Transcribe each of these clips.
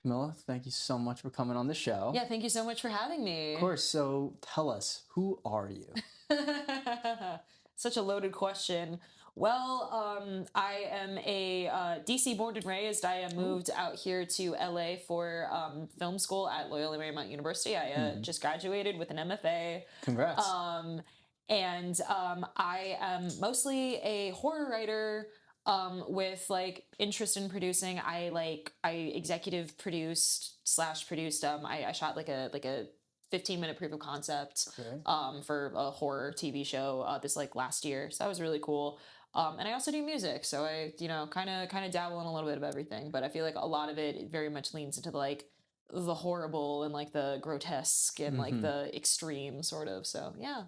Camilla, thank you so much for coming on the show. Yeah, thank you so much for having me. Of course. So tell us, who are you? Such a loaded question. Well, I am a DC born and raised. I moved out here to LA for film school at Loyola Marymount University. I just graduated with an MFA. Congrats. And I am mostly a horror writer with like interest in producing. I executive produced / produced. I shot like a 15-minute proof of concept for a horror TV show this like last year. So that was really cool. And I also do music, so I kind of dabble in a little bit of everything. But I feel like a lot of it very much leans into like the horrible and like the grotesque and like the extreme sort of. So yeah.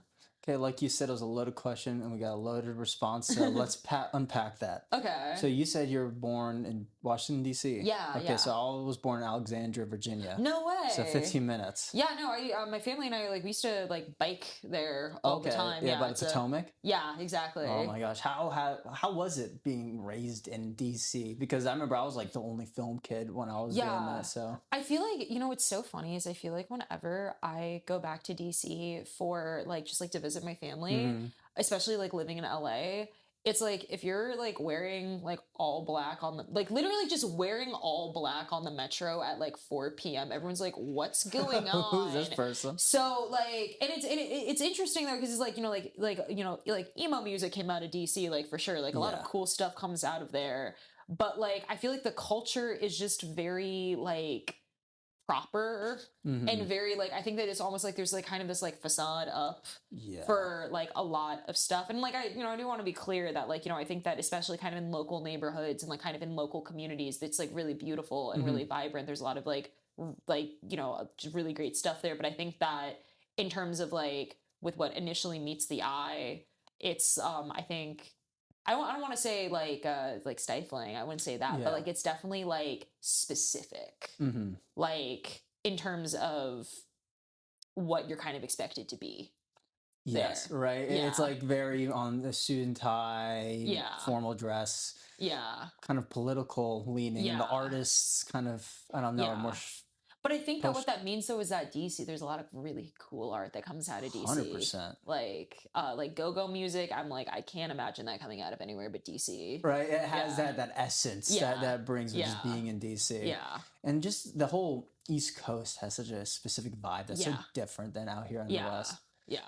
Okay, like you said, it was a loaded question, and we got a loaded response, so let's unpack that. Okay. So you said you were born in Washington, D.C.? Yeah, okay, yeah. so I was born in Alexandria, Virginia. No way. So 15 minutes. Yeah, no, my family and I, like, we used to, like, bike there all the time. Yeah, by the Potomac? Yeah, exactly. Oh, my gosh. How was it being raised in D.C.? Because I remember I was, like, the only film kid when I was doing that, so. I feel like, what's so funny is I feel like whenever I go back to D.C. for, like, just, like, to visit my family, especially like living in LA, it's like if you're like wearing like all black on the like literally just wearing all black on the metro at like 4 p.m. everyone's like, what's going on? Who's this person? So like, and it's interesting though because it's like like emo music came out of DC, like for sure, like a lot of cool stuff comes out of there, but like I feel like the culture is just very like proper and very like I think that it's almost like there's like kind of this like facade up for like a lot of stuff. And like I do want to be clear that like I think that especially kind of in local neighborhoods and like kind of in local communities, it's like really beautiful and really vibrant. There's a lot of like just really great stuff there. But I think that in terms of like with what initially meets the eye, it's I think I don't want to say like stifling. I wouldn't say that, but like it's definitely like specific, like in terms of what you're kind of expected to be. Yes, there. right. Yeah. It's like very on the suit and tie, formal dress, kind of political leaning. And the artists kind of I don't know are more. But I think that what that means though is that DC, there's a lot of really cool art that comes out of DC. 100%. Like go-go music, I'm like, I can't imagine that coming out of anywhere but DC. Right, it has that essence that brings with just being in DC. Yeah. And just the whole East Coast has such a specific vibe that's so different than out here in the West. Yeah.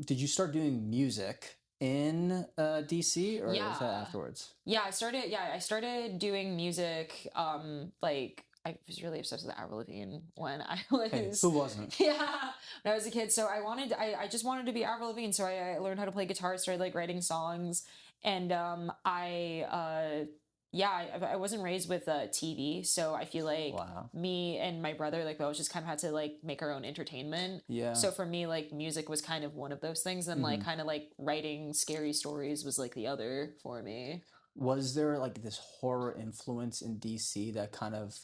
Did you start doing music in DC or was that afterwards? Yeah, I started doing music I was really obsessed with Avril Lavigne when I was... Hey, who wasn't? Yeah, when I was a kid. So I just wanted to be Avril Lavigne. So I learned how to play guitar, started like writing songs. And I wasn't raised with TV. So I feel like me and my brother, like we always just kind of had to like make our own entertainment. Yeah. So for me, like music was kind of one of those things. And like kind of like writing scary stories was like the other for me. Was there like this horror influence in DC that kind of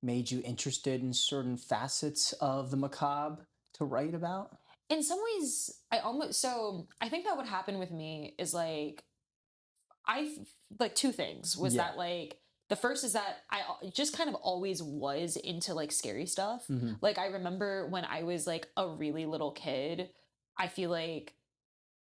made you interested in certain facets of the macabre to write about? In some ways, I think that what happened with me is like, two things was that like, the first is that I just kind of always was into like scary stuff. Like I remember when I was like a really little kid, I feel like,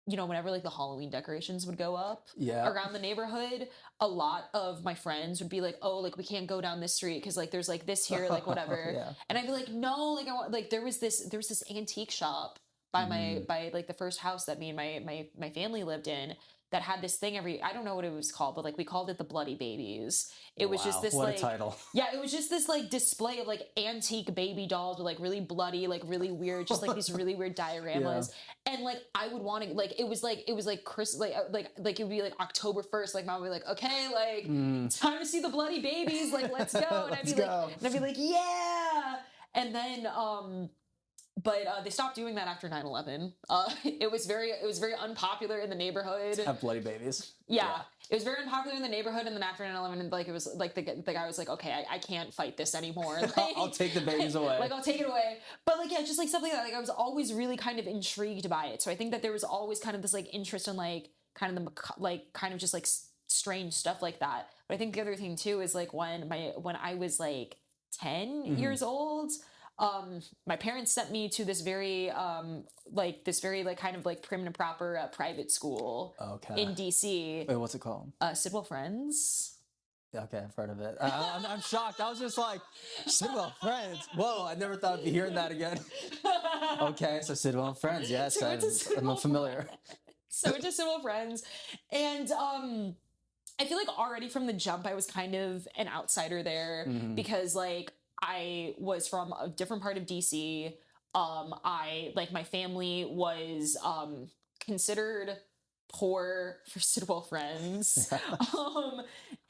whenever like the Halloween decorations would go up around the neighborhood, a lot of my friends would be like, oh, like we can't go down this street because like there's like this here, like whatever. And I'd be like, no, like I want, like there was this antique shop by by like the first house that me and my family lived in that had this thing I don't know what it was called, but like we called it the Bloody Babies. It was just this what a title. Yeah, it was just this like display of like antique baby dolls with like really bloody, like really weird, just like these really weird dioramas. And like I would want to like it was like Chris like it would be like October 1st, like mom would be like, okay, like it's time to see the Bloody Babies, like let's go. And I'd be like, yeah. And then but they stopped doing that after 9/11. It was very unpopular in the neighborhood. Have Bloody Babies. Yeah. It was very unpopular in the neighborhood, and then after 9/11, like it was like the guy was like, okay, I can't fight this anymore. Like, I'll take the babies away. Like I'll take it away. But like just like stuff like that. Like I was always really kind of intrigued by it. So I think that there was always kind of this like interest in like kind of the like kind of just like strange stuff like that. But I think the other thing too is like when I was like 10 years old. My parents sent me to this very like kind of like prim and proper private school in DC. Wait, what's it called? Sidwell Friends. Okay, I've heard of it. I'm shocked. I was just like, Sidwell Friends. Whoa, I never thought I'd be hearing that again. Okay, so Sidwell Friends. Yes, I'm familiar. So to Sidwell Friends. And I feel like already from the jump, I was kind of an outsider there because like I was from a different part of DC. My family was considered poor for Sidwell Friends.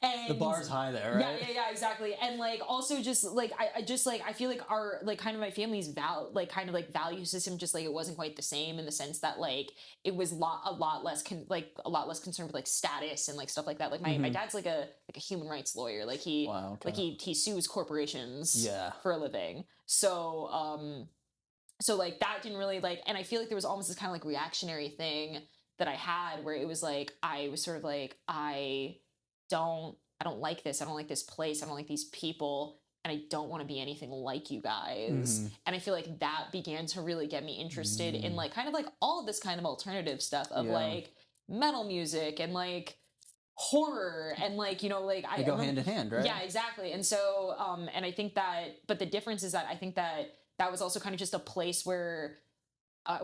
And the bar's high there, right? Yeah, exactly. And like also just like I feel like our like kind of my family's value system just like it wasn't quite the same in the sense that like it was a lot less concerned with like status and like stuff like that. Like my dad's like a human rights lawyer. Like he he sues corporations for a living. So so like that didn't really like, and I feel like there was almost this kind of like reactionary thing that I had where it was like I was sort of like I don't like this. I don't like this place. I don't like these people. And I don't want to be anything like you guys. And I feel like that began to really get me interested in like kind of like all of this kind of alternative stuff of like metal music and like horror and like, you know, like they go hand in hand, right? Yeah, exactly. And so, and I think that, but the difference is that I think that that was also kind of just a place where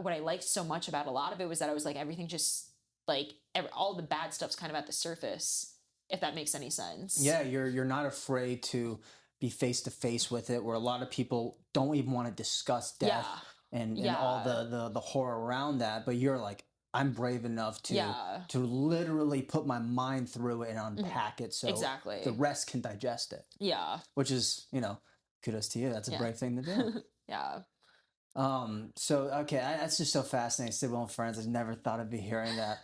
what I liked so much about a lot of it was that I was like, everything just like all the bad stuff's kind of at the surface, if that makes any sense. Yeah, you're not afraid to be face to face with it, where a lot of people don't even want to discuss death and all the horror around that. But you're like, I'm brave enough to literally put my mind through it and unpack it so the rest can digest it. Yeah. Which is, you know, kudos to you. That's a brave thing to do. Yeah. So okay, that's just so fascinating. Sidwell and Friends, I've never thought I'd be hearing that.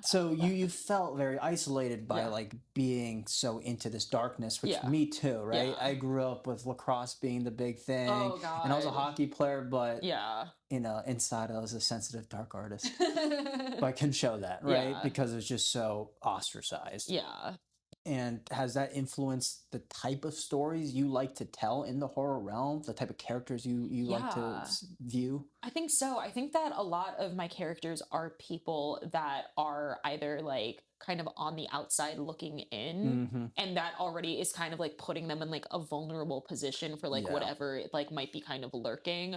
So you felt very isolated by like being so into this darkness, which me too, right? I grew up with lacrosse being the big thing, and I was a hockey player, but you know, inside I was a sensitive dark artist. But I couldn't show that, right? Because it was just so ostracized. Yeah. And has that influenced the type of stories you like to tell in the horror realm, the type of characters you like to view? I think so. I think that a lot of my characters are people that are either like kind of on the outside looking in, and that already is kind of like putting them in like a vulnerable position for like whatever it like might be kind of lurking,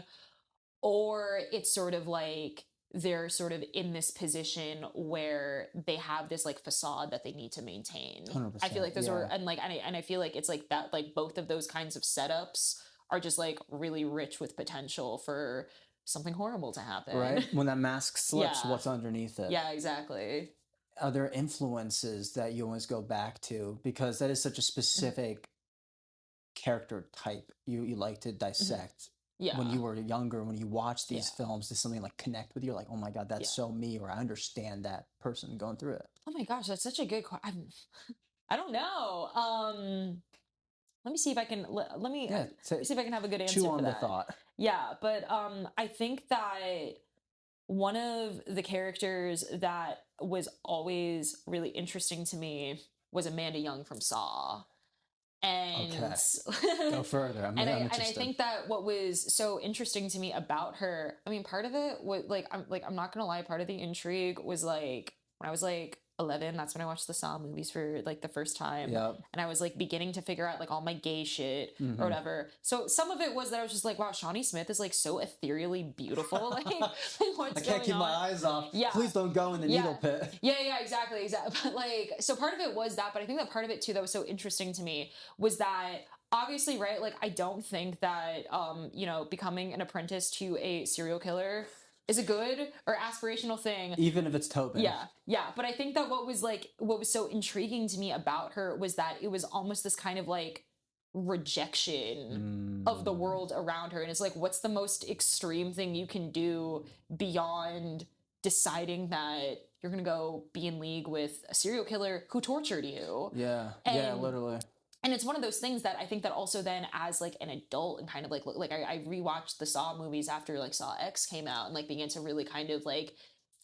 or it's sort of like they're sort of in this position where they have this like facade that they need to maintain. 100%, I feel like those are, and I feel like it's like that, like both of those kinds of setups are just like really rich with potential for something horrible to happen. Right? When that mask slips, what's underneath it? Yeah, exactly. Are there influences that you always go back to? Because that is such a specific character type you like to dissect. Yeah. When you were younger, when you watched these films, did something like connect with you? Like, oh my God, that's so me, or I understand that person going through it. Oh my gosh, that's such a good question. I don't know. Let me see if I can, let me see if I can have a good answer chew on for that. The thought. Yeah, but I think that one of the characters that was always really interesting to me was Amanda Young from Saw. And go further. I'm interested. And I think that what was so interesting to me about her, I mean, part of it was I'm not gonna lie, part of the intrigue was like when I was like 11, that's when I watched the Saw movies for like the first time. And I was like beginning to figure out like all my gay shit or whatever. So some of it was that I was just like, wow, Shawnee Smith is like so ethereally beautiful. Like what's I can't keep my eyes off. Please don't go in the needle pit. Yeah, exactly. But like, so part of it was that, but I think that part of it too that was so interesting to me was that obviously, right, like I don't think that you know, becoming an apprentice to a serial killer is a good or aspirational thing. Even if it's Tobin. Yeah. But I think that what was so intriguing to me about her was that it was almost this kind of like rejection of the world around her. And it's like, what's the most extreme thing you can do beyond deciding that you're going to go be in league with a serial killer who tortured you? Yeah, literally. And it's one of those things that I think that also then as like an adult and kind of like I rewatched the Saw movies after like Saw X came out and like began to really kind of like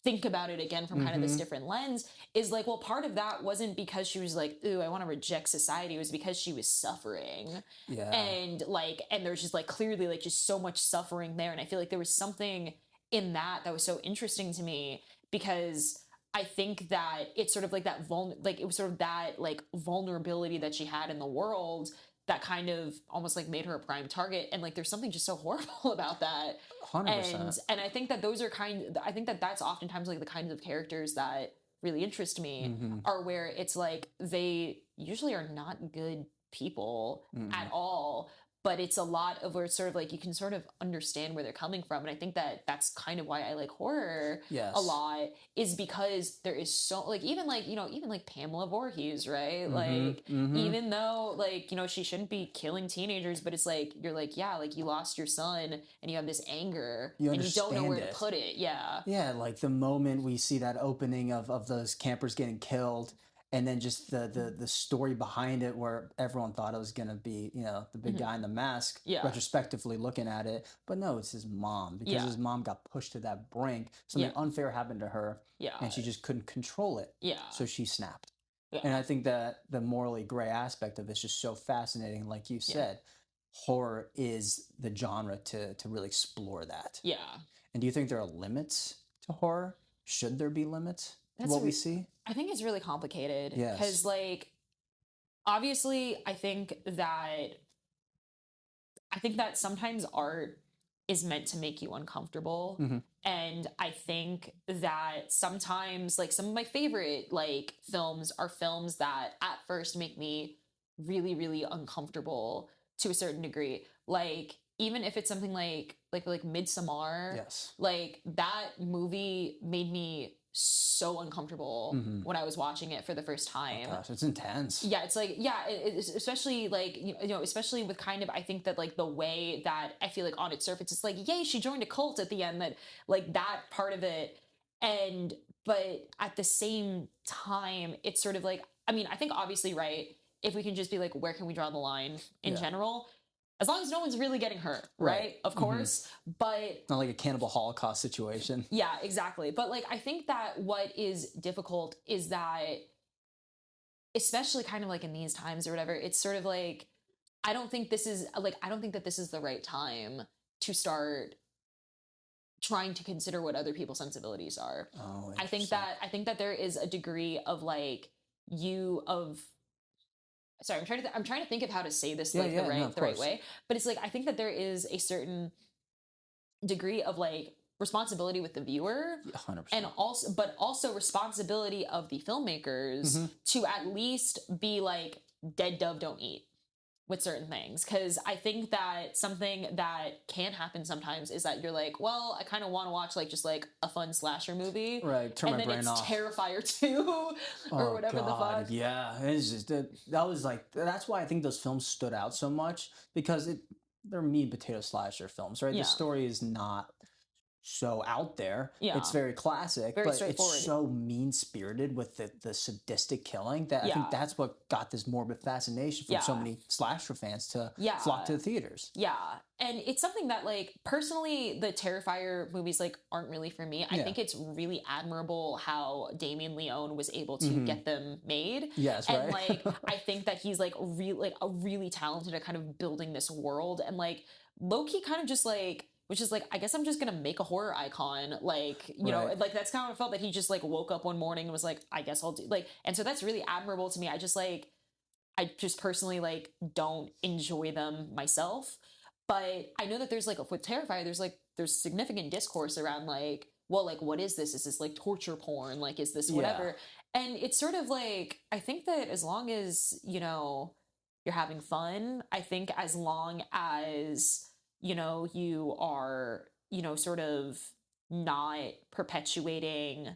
think about it again from kind of this different lens is like, well, part of that wasn't because she was like, ooh, I want to reject society. It was because she was suffering. Yeah. And like, and there's just like clearly like just so much suffering there. And I feel like there was something in that was so interesting to me, because I think that it's sort of like that like it was sort of that like vulnerability that she had in the world that kind of almost like made her a prime target. And like there's something just so horrible about that. 100%. And I think that those are I think that that's oftentimes like the kinds of characters that really interest me, are where it's like they usually are not good people at all, but it's a lot of where it's sort of like you can sort of understand where they're coming from. And I think that that's kind of why I like horror Yes. a lot, is because there is so like even like Pamela Voorhees, right? Like even though like, you know, she shouldn't be killing teenagers, but it's like you're like, yeah, like you lost your son and you have this anger and you don't know where to put it. Yeah, like the moment we see that opening of those campers getting killed, and then just the story behind it, where everyone thought it was going to be, you know, the big guy in the mask, retrospectively looking at it. But no, it's his mom, because his mom got pushed to that brink. Something unfair happened to her, and she just couldn't control it. So she snapped. And I think that the morally gray aspect of it is just so fascinating. Like you said, horror is the genre to really explore that. And do you think there are limits to horror? Should there be limits to what we see? I think it's really complicated. Because like, obviously, I think that sometimes art is meant to make you uncomfortable. And I think that sometimes like some of my favorite like films are films that at first make me really, really uncomfortable to a certain degree. Like, even if it's something like Midsommar, like that movie made me so uncomfortable when I was watching it for the first time. Oh gosh, it's intense. Yeah, it's like, it's especially like, you know, especially with kind of, I think that like the way that I feel like on its surface, it's like, yay, she joined a cult at the end, that like that part of it. And, but at the same time, it's sort of like, I mean, I think obviously, right, if we can just be like, where can we draw the line in general? As long as no one's really getting hurt, right? Of course. But not like a Cannibal Holocaust situation. Yeah, exactly. But like, I think that what is difficult is that, especially kind of like in these times or whatever, it's sort of like, I don't think that this is the right time to start trying to consider what other people's sensibilities are. Oh, I think that there is a degree of like sorry, I'm trying to think of how to say this like the right way. But it's like, I think that there is a certain degree of like responsibility with the viewer, 100%. and also responsibility of the filmmakers to at least be like, dead dove don't eat with certain things. Because I think that something that can happen sometimes is that you're like, well, I kind of want to watch like just like a fun slasher movie, right? Turn my brain off. Terrifier 2 or whatever the fuck. Yeah, it's just that was like, that's why I think those films stood out so much, because they're meat and potato slasher films, right? The story is not so out there. It's very classic, very but it's so mean-spirited with the sadistic killing that I think that's what got this morbid fascination from so many slasher fans to flock to the theaters. And it's something that like, personally, the Terrifier movies like aren't really for me. I think it's really admirable how Damien Leone was able to get them made. And like, I think that he's like really talented at kind of building this world, and like low-key kind of just like, which is like, I guess I'm just gonna make a horror icon. Like, you know, like that's kind of felt that he just like woke up one morning and was like, I guess I'll do like, and so that's really admirable to me. I just personally like don't enjoy them myself, but I know that there's like with Terrifier, there's significant discourse around like, well, like what is this? Is this like torture porn? Like, is this whatever? And it's sort of like, I think that as long as, you know, you're having fun, I think as long as, you know, you are, you know, sort of not perpetuating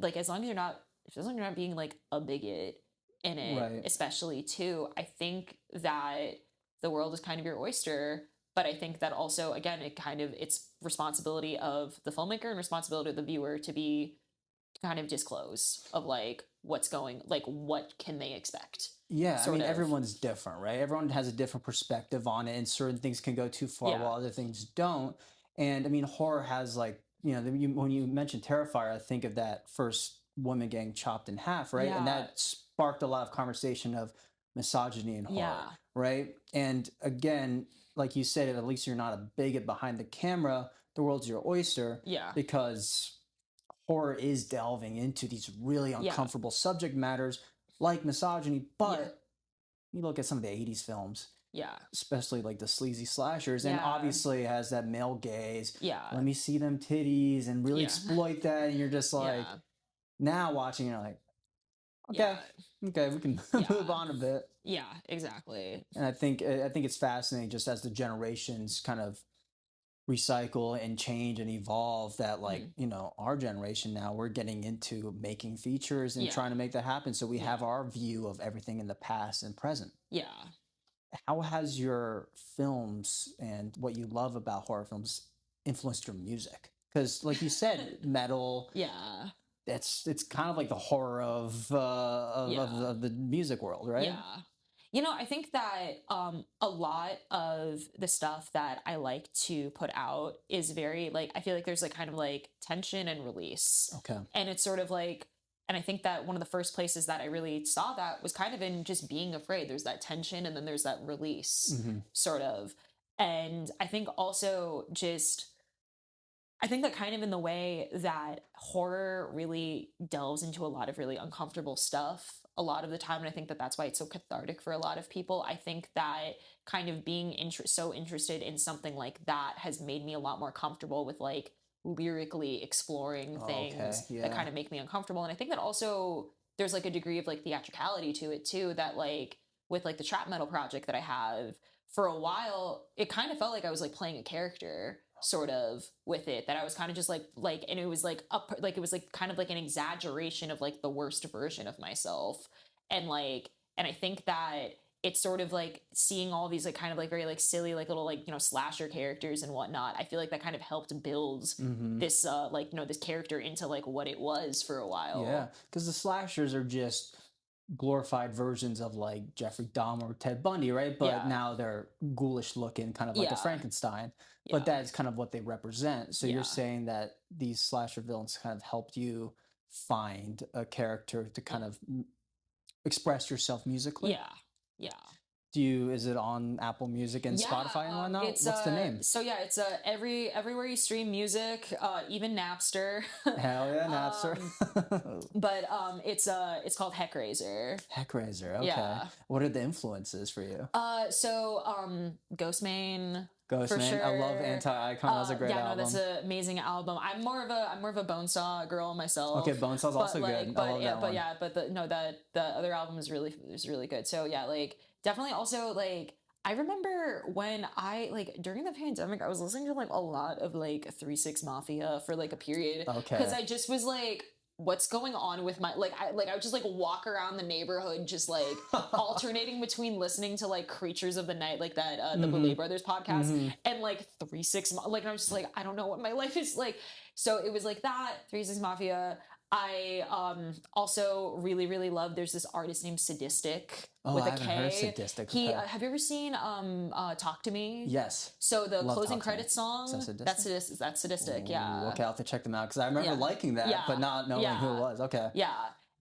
like as long as you're not being like a bigot in it, especially too, I think that the world is kind of your oyster. But I think that also, again, it's responsibility of the filmmaker and responsibility of the viewer to kind of disclose of like what can they expect. I mean, everyone's different, right? Everyone has a different perspective on it, and certain things can go too far while other things don't. And I mean, horror has like you know, when you mentioned Terrifier, I think of that first woman getting chopped in half, right? And Yeah. that sparked a lot of conversation of misogyny and horror, Yeah. right? And again, like you said, at least you're not a bigot behind the camera. The world's your oyster Yeah. because horror is delving into these really Yeah. uncomfortable subject matters like misogyny. But Yeah. you look at some of the 80s films, Yeah. especially like the sleazy slashers, and Yeah. obviously it has that male gaze. Yeah. Let me see them titties and really Yeah. exploit that. And you're just like, Yeah. now watching, you're like, okay, Yeah. okay, we can Yeah. move on a bit. Yeah, exactly. And I think it's fascinating just as the generations kind of recycle and change and evolve that like Mhm. you know our generation now we're getting into making features and Yeah. trying to make that happen, so we Yeah. have our view of everything in the past and present. Yeah. How has your films and what you love about horror films influenced your music? Because like you said, metal, Yeah. it's kind of like the horror of the music world, right? Yeah. I think that a lot of the stuff that I like to put out is very like I feel like there's like kind of like tension and release. Okay. And it's sort of like and I think that one of the first places that I really saw that was kind of in just being afraid. There's that tension and then there's that release Hmm. sort of. And I think also just I think that kind of in the way that horror really delves into a lot of really uncomfortable stuff a lot of the time. And I think that that's why it's so cathartic for a lot of people. I think that kind of being so interested in something like that has made me a lot more comfortable with like lyrically exploring Okay, things that yeah. kind of make me uncomfortable. And I think that also there's like a degree of like theatricality to it too, that like with like the trap metal project that I have, for a while, it kind of felt like I was like playing a character sort of with it, that I was kind of just like and it was like up like it was like kind of like an exaggeration of like the worst version of myself. And I think that it's sort of like seeing all these like kind of like very like silly like little like slasher characters and whatnot. I feel like that kind of helped build Hmm. this like this character into like what it was for a while. Yeah, because the slashers are just glorified versions of like Jeffrey Dahmer or Ted Bundy, right? But Yeah. now they're ghoulish looking, kind of like a Yeah. Frankenstein. Yeah. But that's kind of what they represent. So Yeah. you're saying that these slasher villains kind of helped you find a character to kind of express yourself musically? Yeah. Yeah. Is it on Apple Music and Yeah, Spotify and whatnot? it's What's the name? so yeah, it's everywhere you stream music, even Napster. Hell yeah, Napster. But it's called Heckraiser. Heckraiser, okay. Yeah. What are the influences for you? Ghostemane. Ghostman. For sure. I love Anti-Icon. That's a great album. No, that's an amazing album. I'm more of a Bonesaw girl myself. Okay, Bonesaw's also good. I love that one. The other album is really good. So yeah, like definitely also like I remember when I like during the pandemic I was listening to like a lot of like 3-6 Mafia for like a period. Okay. Because I just was like, what's going on with my I would just like walk around the neighborhood just like alternating between listening to like Creatures of the Night, like that the Boulet Brothers podcast, and like 3-6 like, and I was just like, I don't know what my life is like. So it was like that 3-6 Mafia. I also really love, there's this artist named Sadistic with I a haven't K. heard Sadistic. He Okay. have you ever seen Talk to Me? Yes. So the Love closing Talk to Me. credits song, Is that that's Sadistic, yeah. Ooh, okay, I'll have to check them out because I remember Yeah. liking that, Yeah. but not knowing who it Yeah. was. Okay. Yeah.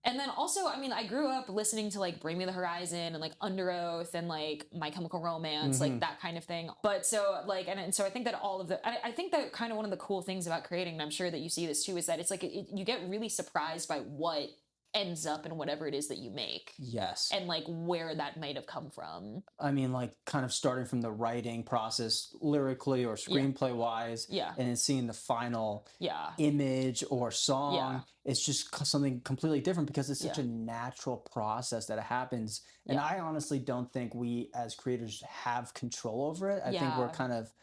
And then also, I mean, I grew up listening to like Bring Me the Horizon and like Under Oath and like My Chemical Romance, like that kind of thing. But so like, and so I think that all of I think that kind of one of the cool things about creating, and I'm sure that you see this too, is that it's like you get really surprised by what ends up in whatever it is that you make. Yes. And like where that might have come from. I mean, like kind of starting from the writing process lyrically or screenplay wise, Yeah. and then seeing the final Yeah. image or song, Yeah. it's just something completely different because it's such Yeah. a natural process that it happens. And Yeah. I honestly don't think we as creators have control over it. I think Yeah. we're kind of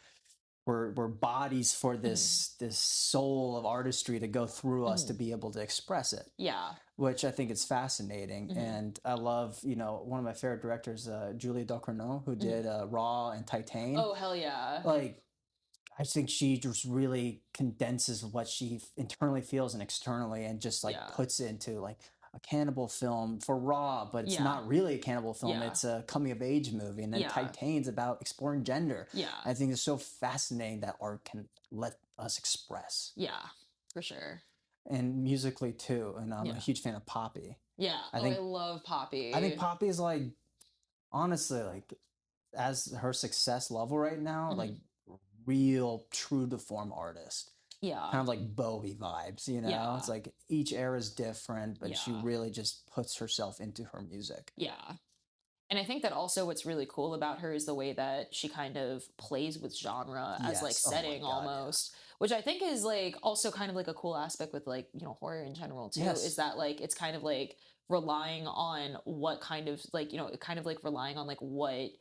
we're bodies for this soul of artistry to go through us to be able to express it. Yeah. Which I think is fascinating. And I love, one of my favorite directors, Julia Ducournau, who did Raw and Titan. Oh, hell yeah. Like, I think she just really condenses what she internally feels and externally and just like puts it into like a cannibal film for Raw, but it's not really a cannibal film. Yeah. It's a coming of age movie. And then Titan's about exploring gender. Yeah. I think it's so fascinating that art can let us express. Yeah, for sure. And musically too. And I'm a huge fan of Poppy. Yeah. I love Poppy. I think Poppy is like, honestly, like, as her success level right now, like real true to form artist. Yeah. Kind of like Bowie vibes, you know? Yeah. It's like each era is different, but she really just puts herself into her music. Yeah. And I think that also what's really cool about her is the way that she kind of plays with genre as like setting almost, which I think is like also kind of like a cool aspect with like, you know, horror in general too, is that like it's kind of like relying on what kind of like, you know, kind of like relying on like what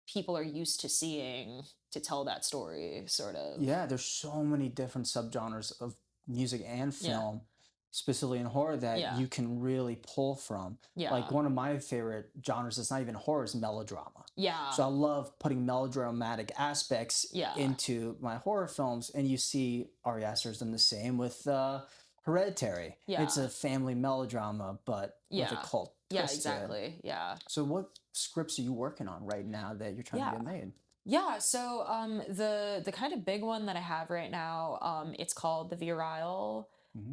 people are used to seeing to tell that story, sort of. Yeah, there's so many different subgenres of music and film, specifically in horror, that you can really pull from. Like one of my favorite genres that's not even horror is melodrama. Yeah. So I love putting melodramatic aspects into my horror films, and you see Ari Aster's done the same with Hereditary. It's a family melodrama, but with a cult twist. Exactly. Yeah. So what scripts are you working on right now that you're trying to get made? Yeah, so the kind of big one that I have right now, it's called the Vial.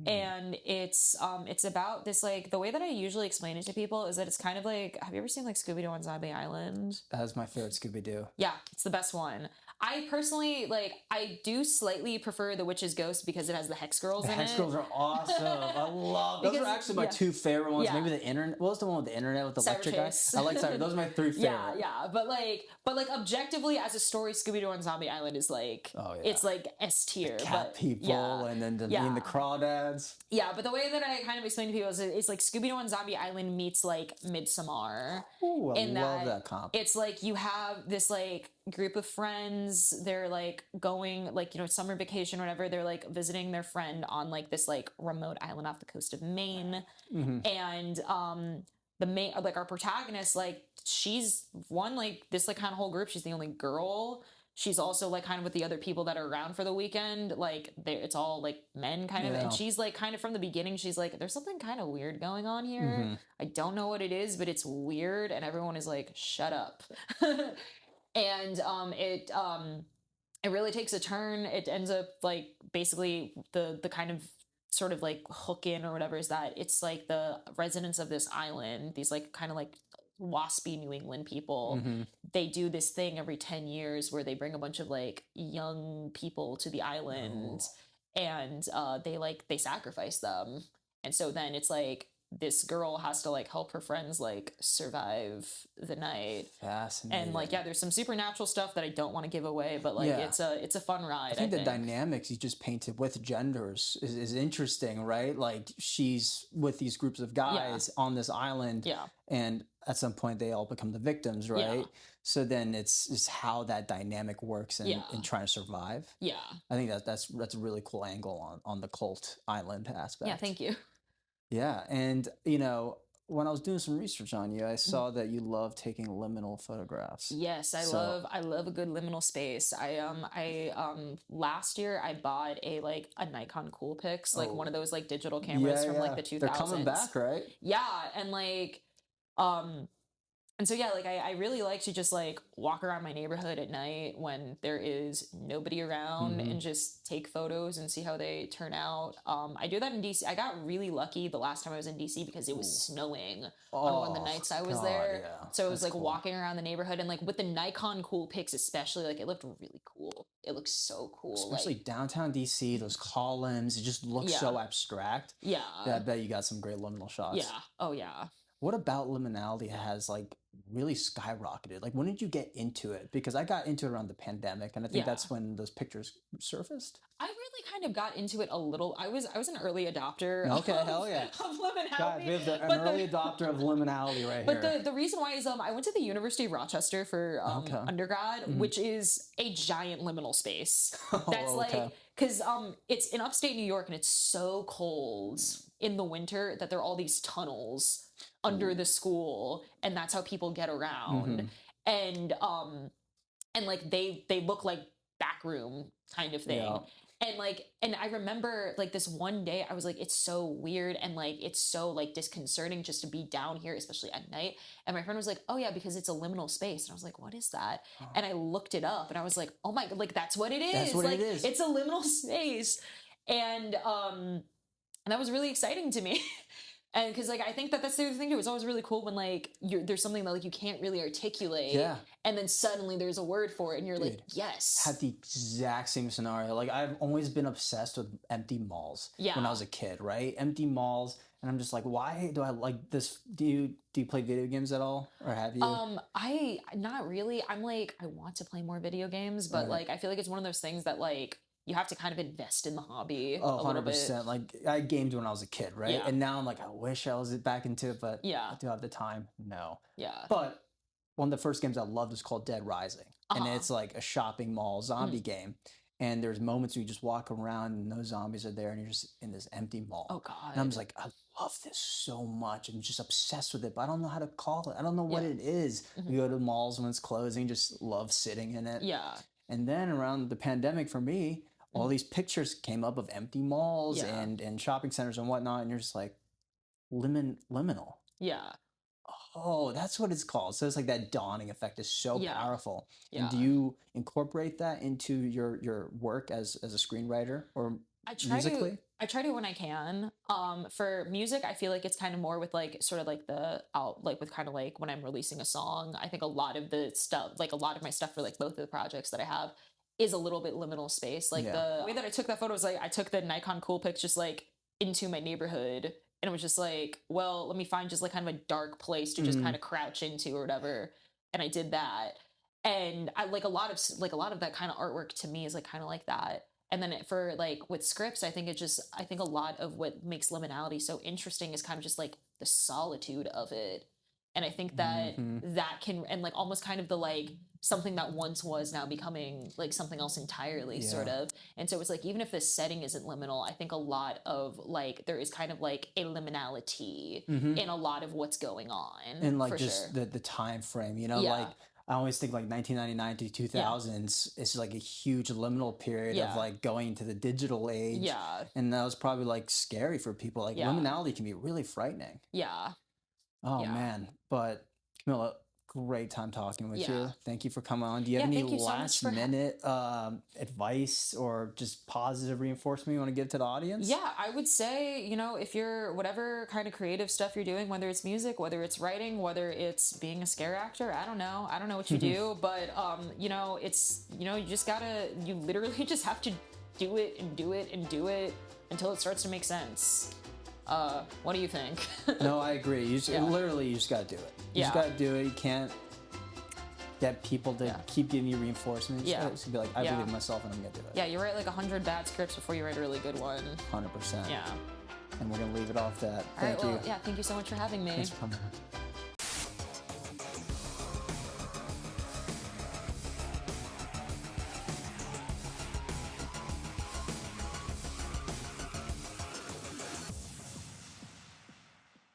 And it's about this, like, the way that I usually explain it to people is that it's kind of like, have you ever seen like Scooby-Doo on Zombie Island? That's my favorite Scooby-Doo. Yeah, it's the best one. I personally, like, I do slightly prefer The Witch's Ghost because it has the Hex Girls in it. The Hex Girls are awesome. I love those. Are actually my two favorite ones. Maybe the internet. What was the one with the internet with the electric guy? I like Cyber. Those are my three favorite. Yeah. But like objectively as a story, Scooby-Doo on Zombie Island is like, it's like S tier. Cat people and then the crawdads. Yeah, but the way that I kind of explain to people is it's like Scooby-Doo on Zombie Island meets like Midsommar. Ooh, I love that comp. It's like you have this like group of friends, they're like going like, you know, summer vacation or whatever, they're like visiting their friend on like this like remote island off the coast of Maine. And the main, like, our protagonist, like, she's one, like, this like kind of whole group, she's the only girl. She's also like kind of with the other people that are around for the weekend, like it's all like men kind of, and she's like kind of from the beginning, she's like, there's something kind of weird going on here. I don't know what it is, but it's weird, and everyone is like, shut up. And it really takes a turn. It ends up like basically the kind of sort of like hook in or whatever is that it's like the residents of this island, these like kind of like waspy New England people, they do this thing every 10 years where they bring a bunch of like young people to the island and they sacrifice them. And so then it's like this girl has to like help her friends like survive the night. Fascinating. And like, there's some supernatural stuff that I don't want to give away, but like it's a fun ride. I think the dynamics you just painted with genders is interesting, right? Like she's with these groups of guys on this island, and at some point they all become the victims, right? So then it's how that dynamic works in trying to survive. I think that's a really cool angle on the cult island aspect. Yeah, thank you. Yeah, and you know, when I was doing some research on you, I saw that you love taking liminal photographs. Yes, I love a good liminal space. I last year I bought a Nikon Coolpix, like one of those like digital cameras from like the 2000s. They're coming back, right? Yeah, and like and so like I really like to just like walk around my neighborhood at night when there is nobody around and just take photos and see how they turn out. I do that in DC. I got really lucky the last time I was in DC because it was snowing on one of the nights I was there. So it was like cool. Walking around the neighborhood and like with the Nikon Coolpix especially, like it looked really cool. It looks so cool. Especially like, downtown DC, those columns, it just looks so abstract. Yeah. I bet you got some great liminal shots. Yeah. Oh yeah. What about liminality has like really skyrocketed? Like when did you get into it? Because I got into it around the pandemic, and I think that's when those pictures surfaced. I really kind of got into it a little. I was an early adopter. Okay, hell yeah. Of liminality. God, we have an early adopter of liminality right here. But the reason why is I went to the University of Rochester for undergrad, which is a giant liminal space. That's like because it's in upstate New York and it's so cold in the winter that there are all these tunnels under the school, and that's how people get around. And like they look like back room kind of thing. And I remember like this one day I was like, it's so weird and like it's so like disconcerting just to be down here, especially at night. And my friend was like, oh yeah, because it's a liminal space. And I was like, what is that? And I looked it up and I was like, oh my god, like that's what it is. That's what like it is. it's a liminal space. And that was really exciting to me. And because like I think that that's the other thing too. It's always really cool when like there's something that like you can't really articulate, and then suddenly there's a word for it, and you're like, yes. Had the exact same scenario. Like I've always been obsessed with empty malls when I was a kid, right? Empty malls, and I'm just like, why do I like this? Do you play video games at all, or have you? I not really. I'm like I want to play more video games, but like I feel like it's one of those things that like you have to kind of invest in the hobby a little bit. 100%. Like I gamed when I was a kid, right? And now I'm like, I wish I was back into it, but I do have the time. No. Yeah. But one of the first games I loved was called Dead Rising. And it's like a shopping mall zombie game. And there's moments where you just walk around and no zombies are there and you're just in this empty mall. Oh god. And I'm just like, I love this so much. I'm just obsessed with it, but I don't know how to call it. I don't know what it is. You go to malls when it's closing, just love sitting in it. Yeah. And then around the pandemic for me, all these pictures came up of empty malls and shopping centers and whatnot, and you're just like, liminal. Yeah. Oh, that's what it's called. So it's like that dawning effect is so powerful. Yeah. And do you incorporate that into your work as a screenwriter or musically? I try to when I can. For music, I feel like it's kind of more with like sort of like with kind of like when I'm releasing a song. I think a lot of the stuff, like a lot of my stuff for like both of the projects that I have, is a little bit liminal space. Like the way that I took that photo was like I took the Nikon Coolpix just like into my neighborhood, and it was just like, well, let me find just like kind of a dark place to just kind of crouch into or whatever, and I did that. And I like a lot of that kind of artwork to me is like kind of like that. And then for like with scripts, I think a lot of what makes liminality so interesting is kind of just like the solitude of it. And I think that that can, and like almost kind of the like something that once was now becoming like something else entirely sort of. And so it's like, even if the setting isn't liminal, I think a lot of like, there is kind of like a liminality in a lot of what's going on. And like just the time frame, you know, like I always think like 1999 to 2000s is like a huge liminal period of like going into the digital age. Yeah. And that was probably like scary for people. Like liminality can be really frightening. Yeah. Oh man, but Camilla, great time talking with you. Thank you for coming on. Do you have any last minute advice or just positive reinforcement you want to give to the audience? Yeah, I would say, you know, if you're whatever kind of creative stuff you're doing, whether it's music, whether it's writing, whether it's being a scare actor, I don't know what you do, but you know, it's, you know, you literally just have to do it and do it and do it until it starts to make sense. What do you think? No, I agree. You just, literally, you just got to do it. You just got to do it. You can't get people to keep giving you reinforcements. You just be like, I believe in myself and I'm going to do it. Yeah, you write like 100 bad scripts before you write a really good one. 100%. Yeah. And we're going to leave it off that. Thank you. Yeah, thank you so much for having me. Thanks for coming.